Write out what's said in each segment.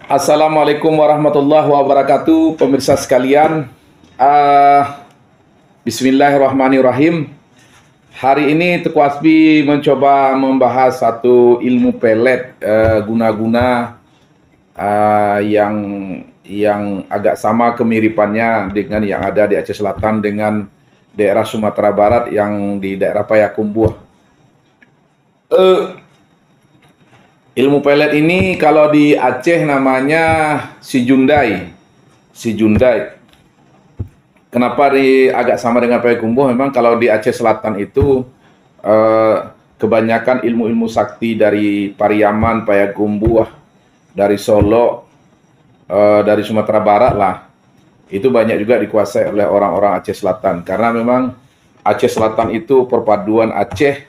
Assalamualaikum warahmatullahi wabarakatuh, pemirsa sekalian. Bismillahirrahmanirrahim. Hari ini Teku Asbi mencoba membahas satu ilmu pelet guna-guna yang agak sama kemiripannya dengan yang ada di Aceh Selatan dengan daerah Sumatera Barat yang di daerah Payakumbuh. Ilmu pelet ini kalau di Aceh namanya si Jundai. Si Jundai. Kenapa agak sama dengan Payakumbuh? Memang kalau di Aceh Selatan itu kebanyakan ilmu-ilmu sakti dari Pariaman, Payakumbuh, dari Solo, dari Sumatera Barat lah. Itu banyak juga dikuasai oleh orang-orang Aceh Selatan. Karena memang Aceh Selatan itu perpaduan Aceh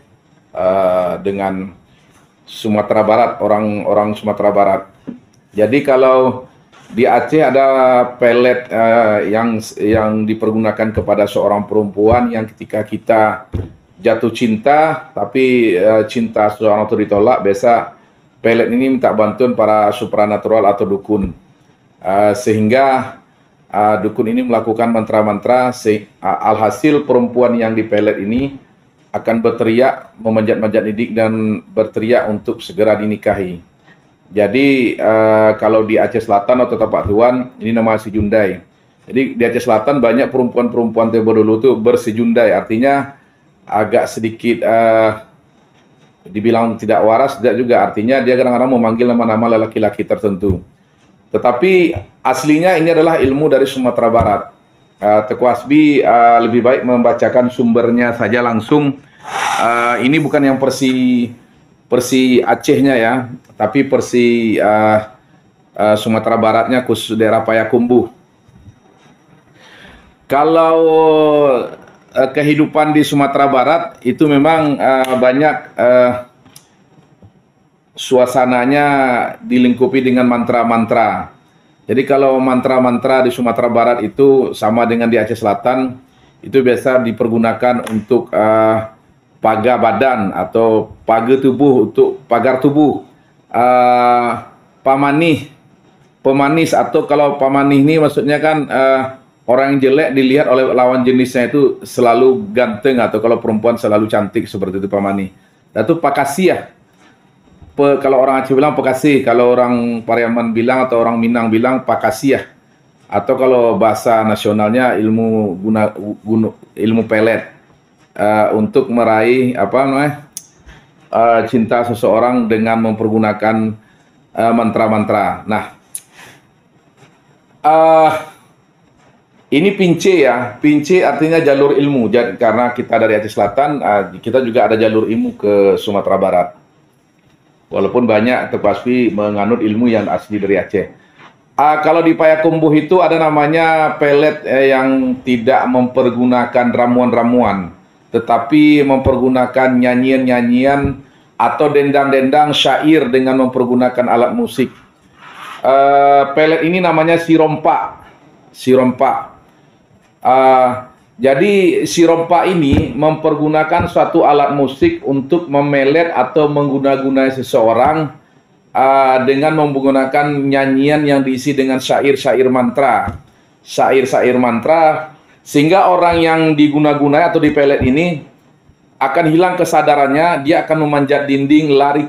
dengan Sumatera Barat, orang Sumatera Barat. Jadi kalau di Aceh ada pelet yang dipergunakan kepada seorang perempuan yang ketika kita jatuh cinta, tapi cinta seorang itu ditolak, biasa pelet ini minta bantuan para supranatural atau dukun. Sehingga dukun ini melakukan mantra-mantra, alhasil perempuan yang dipelet ini akan berteriak, memanjat-manjat lidik dan berteriak untuk segera dinikahi. Jadi kalau di Aceh Selatan atau Tapak Tuan, ini nama si Jundai. Jadi di Aceh Selatan banyak perempuan-perempuan tempo dulu tuh bersijundai, artinya agak sedikit dibilang tidak waras, tidak juga, artinya dia kadang-kadang memanggil nama-nama lelaki-laki tertentu. Tetapi aslinya ini adalah ilmu dari Sumatera Barat. Teku Asbi lebih baik membacakan sumbernya saja langsung. Ini bukan yang Persi Acehnya ya, tapi Persi Sumatera Baratnya, khusus daerah Payakumbuh. Kalau kehidupan di Sumatera Barat itu memang banyak suasananya dilingkupi dengan mantra-mantra. Jadi kalau mantra-mantra di Sumatera Barat itu sama dengan di Aceh Selatan, itu biasa dipergunakan untuk pagar badan atau pagar tubuh, untuk pagar tubuh. Pemanis atau kalau pamanih ini maksudnya kan orang yang jelek dilihat oleh lawan jenisnya itu selalu ganteng, atau kalau perempuan selalu cantik, seperti itu pamanih. Dan itu pakasiah. Kalau orang Aceh bilang Pekasih, kalau orang Pariaman bilang atau orang Minang bilang Pakasiah, atau kalau bahasa nasionalnya ilmu pelet, untuk meraih cinta seseorang dengan mempergunakan mantra-mantra. Nah, ini pince ya, pince artinya jalur ilmu. Jadi karena kita dari Aceh Selatan, kita juga ada jalur ilmu ke Sumatera Barat. Walaupun banyak Teku Asbi menganut ilmu yang asli dari Aceh. Kalau di Payakumbuh itu ada namanya pelet yang tidak mempergunakan ramuan-ramuan, tetapi mempergunakan nyanyian-nyanyian atau dendang-dendang syair dengan mempergunakan alat musik. Pelet ini namanya sirompa. Sirompa. Jadi si rompa ini mempergunakan suatu alat musik untuk memelet atau mengguna-gunai seseorang dengan menggunakan nyanyian yang diisi dengan syair-syair mantra. Syair-syair mantra, sehingga orang yang diguna-gunai atau dipelet ini akan hilang kesadarannya, dia akan memanjat dinding, lari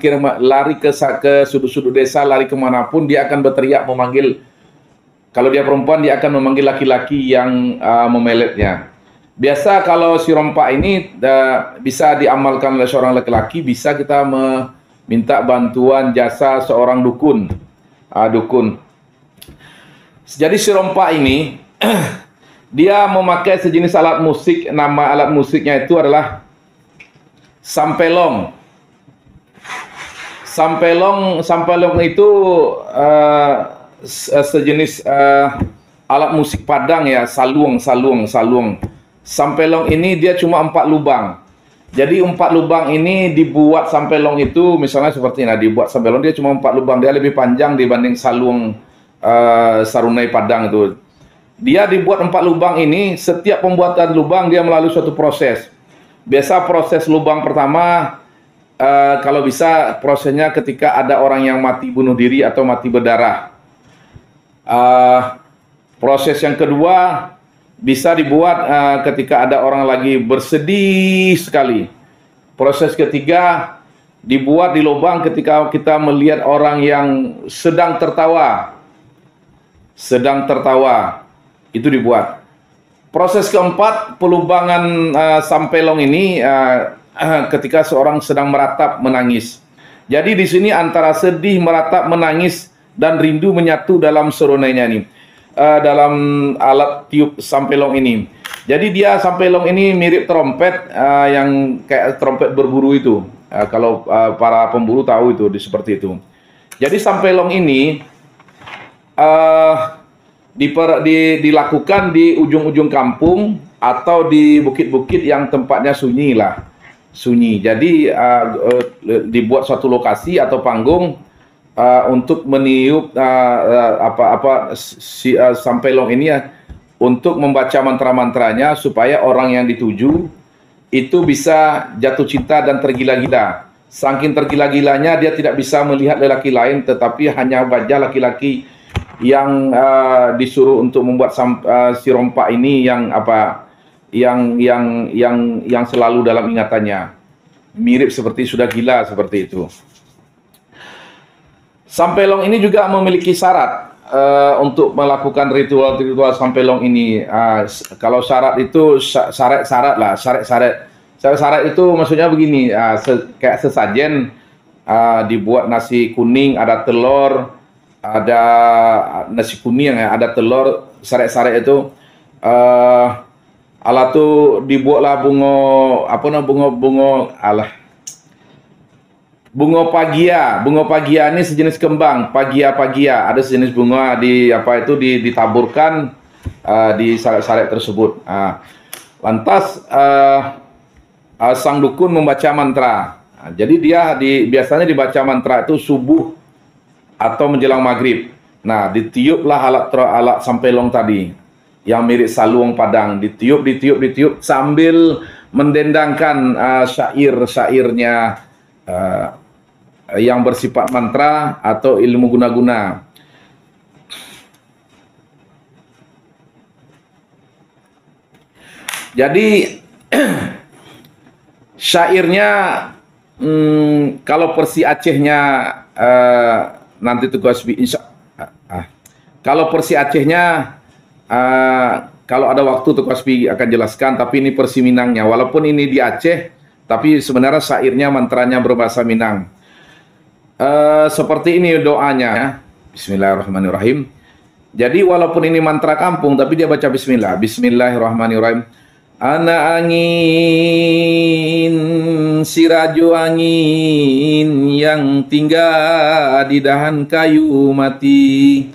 ke sudut-sudut desa, lari kemanapun, dia akan berteriak memanggil. Kalau dia perempuan, dia akan memanggil laki-laki yang memeletnya. Biasa kalau si rompa ini bisa diamalkan oleh seorang laki-laki, bisa kita meminta bantuan jasa seorang dukun. Jadi si rompa ini dia memakai sejenis alat musik, nama alat musiknya itu adalah sampelong. Sampelong itu sejenis alat musik Padang ya, saluang. Sampelong ini dia cuma 4 lubang. Jadi 4 lubang ini dibuat sampelong itu misalnya seperti ini. Dibuat sampelong dia cuma 4 lubang. Dia lebih panjang dibanding saluang sarunai Padang itu. Dia dibuat 4 lubang ini. Setiap pembuatan lubang dia melalui suatu proses. Biasa proses lubang pertama kalau bisa prosesnya ketika ada orang yang mati bunuh diri atau mati berdarah. Proses yang kedua bisa dibuat ketika ada orang lagi bersedih sekali. Proses ketiga dibuat di lubang ketika kita melihat orang yang sedang tertawa. Sedang tertawa, itu dibuat. Proses keempat, pelubangan sampelong ini ketika seorang sedang meratap menangis. Jadi di sini antara sedih, meratap, menangis, dan rindu menyatu dalam seronainya ini. Dalam alat tiup sampelong ini. Jadi dia sampelong ini mirip trompet yang kayak trompet berburu itu. Kalau para pemburu tahu itu seperti itu. Jadi sampelong ini dilakukan di ujung-ujung kampung atau di bukit-bukit yang tempatnya sunyi lah. Sunyi. Jadi dibuat suatu lokasi atau panggung untuk meniup sampelong ini untuk membaca mantra-mantranya supaya orang yang dituju itu bisa jatuh cinta dan tergila-gila. Saking tergila-gilanya dia tidak bisa melihat lelaki lain, tetapi hanya wajah laki-laki yang disuruh untuk membuat si rompak ini yang selalu dalam ingatannya. Mirip seperti sudah gila seperti itu. Sampelong ini juga memiliki syarat untuk melakukan ritual-ritual sampelong ini. Kalau syarat itu syarat lah, syarat itu maksudnya begini, kayak sesajen dibuat nasi kuning, ada telur, ada nasi kuning, ada telur, syarat itu alat tu dibuatlah bunga pagia. Bunga pagia ini sejenis kembang, pagia, ada sejenis bunga ditaburkan di syarat tersebut. Lantas sang dukun membaca mantra. Jadi biasanya dibaca mantra itu subuh atau menjelang maghrib. Nah, ditiuplah alat sampelong tadi yang mirip saluang padang, ditiup sambil mendendangkan syair-syairnya yang bersifat mantra atau ilmu guna-guna. Jadi syairnya kalau Persi Acehnya nanti tugas kalau Persi Acehnya kalau ada waktu tugas akan jelaskan, tapi ini Persi Minangnya. Walaupun ini di Aceh, tapi sebenarnya syairnya mantranya berbahasa Minang. Seperti ini doanya. Bismillahirrahmanirrahim. Jadi walaupun ini mantra kampung, tapi dia baca bismillah. Bismillahirrahmanirrahim. Ana angin, siraju angin yang tinggal di dahan kayu mati.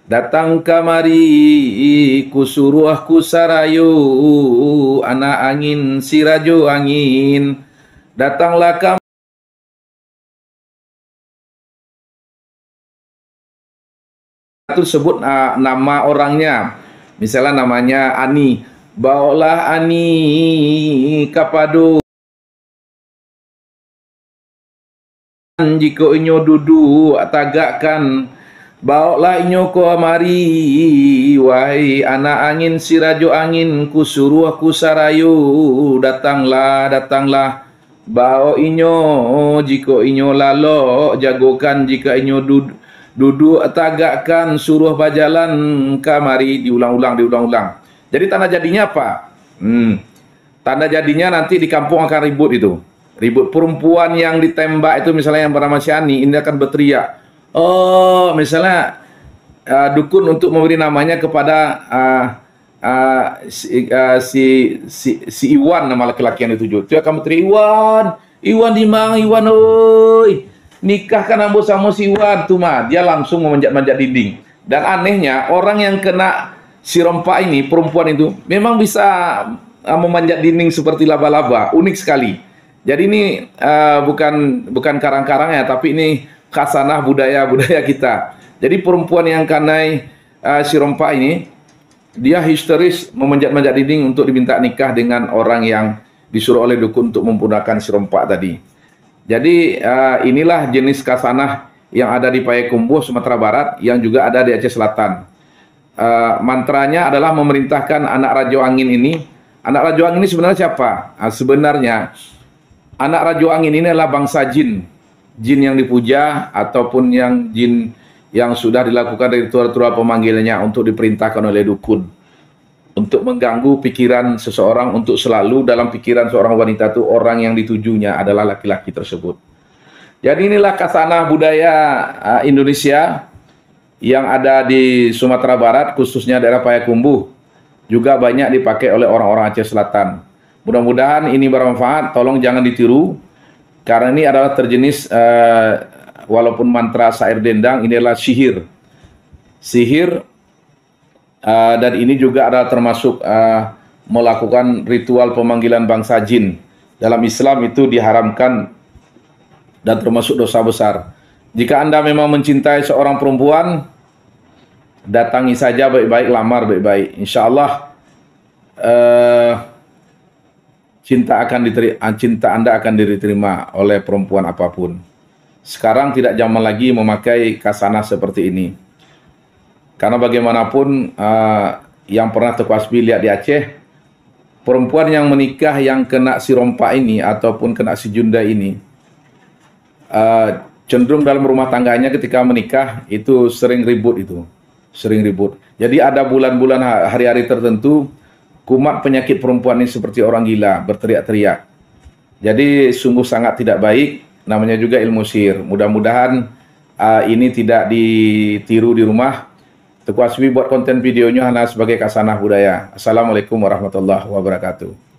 Datang kamari kusuruh kusarayu, anak angin, siraju angin. Datanglah kamari tersebut nama orangnya. Misalnya namanya Ani. Bawalah Ani kapado jika inyo dudu tagakkan, bawalah inyo ko amari, wahai anak angin sirajo angin kusuruh kusarayu, datanglah bawa inyo jika inyo lalo, jagokan jika inyo duduk tagakkan, suruh bajalan kamari. Diulang-ulang. Jadi tanda jadinya apa? Tanda jadinya nanti di kampung akan ribut itu. Ribut perempuan yang ditembak itu, misalnya yang bernama Syani, ini akan berteriak. Oh, misalnya dukun untuk memberi namanya kepada si Iwan, nama laki-laki yang dituju. Dia akan berteriak, Iwan di mana? Iwan, oi, nikahkan ambo sama si Iwan tuh mah. Dia langsung memanjat-manjat dinding. Dan anehnya orang yang kena si rompak ini, perempuan itu, memang bisa memanjat dinding seperti laba-laba. Unik sekali. Jadi ini bukan karang-karangnya, tapi ini khasanah budaya kita. Jadi perempuan yang kanai si rompak ini, dia histeris memanjat-manjat dinding untuk diminta nikah dengan orang yang disuruh oleh dukun untuk mempunahkan si rompak tadi. Jadi inilah jenis khasanah yang ada di Payakumbuh, Sumatera Barat, yang juga ada di Aceh Selatan. Mantranya adalah memerintahkan anak Rajo Angin ini. Anak Rajo Angin ini sebenarnya siapa? Sebenarnya anak Rajo Angin ini adalah bangsa jin. Jin yang dipuja ataupun yang jin yang sudah dilakukan ritual-ritual pemanggilannya untuk diperintahkan oleh dukun untuk mengganggu pikiran seseorang, untuk selalu dalam pikiran seorang wanita itu orang yang ditujunya adalah laki-laki tersebut. Jadi inilah khasanah budaya Indonesia yang ada di Sumatera Barat, khususnya daerah Payakumbuh, juga banyak dipakai oleh orang-orang Aceh Selatan. Mudah-mudahan ini bermanfaat, tolong jangan ditiru, karena ini adalah terjenis, walaupun mantra sair dendang, ini adalah sihir. Sihir, dan ini juga adalah termasuk melakukan ritual pemanggilan bangsa jin. Dalam Islam itu diharamkan dan termasuk dosa besar. Jika Anda memang mencintai seorang perempuan, datangi saja baik-baik, lamar baik-baik. Insya Allah cinta Anda akan diterima oleh perempuan apapun. Sekarang tidak zaman lagi memakai khasanah seperti ini. Karena bagaimanapun yang pernah Teuku Hasbi lihat di Aceh, perempuan yang menikah yang kena si rompa ini ataupun kena si junda ini, cenderung dalam rumah tangganya ketika menikah itu sering ribut sering ribut. Jadi ada bulan-bulan hari-hari tertentu kumat penyakit perempuan ini seperti orang gila, berteriak-teriak. Jadi sungguh sangat tidak baik, namanya juga ilmu sihir. Mudah-mudahan ini tidak ditiru di rumah. Teuku Hasbi buat konten videonya hanya sebagai khasanah budaya. Assalamualaikum warahmatullahi wabarakatuh.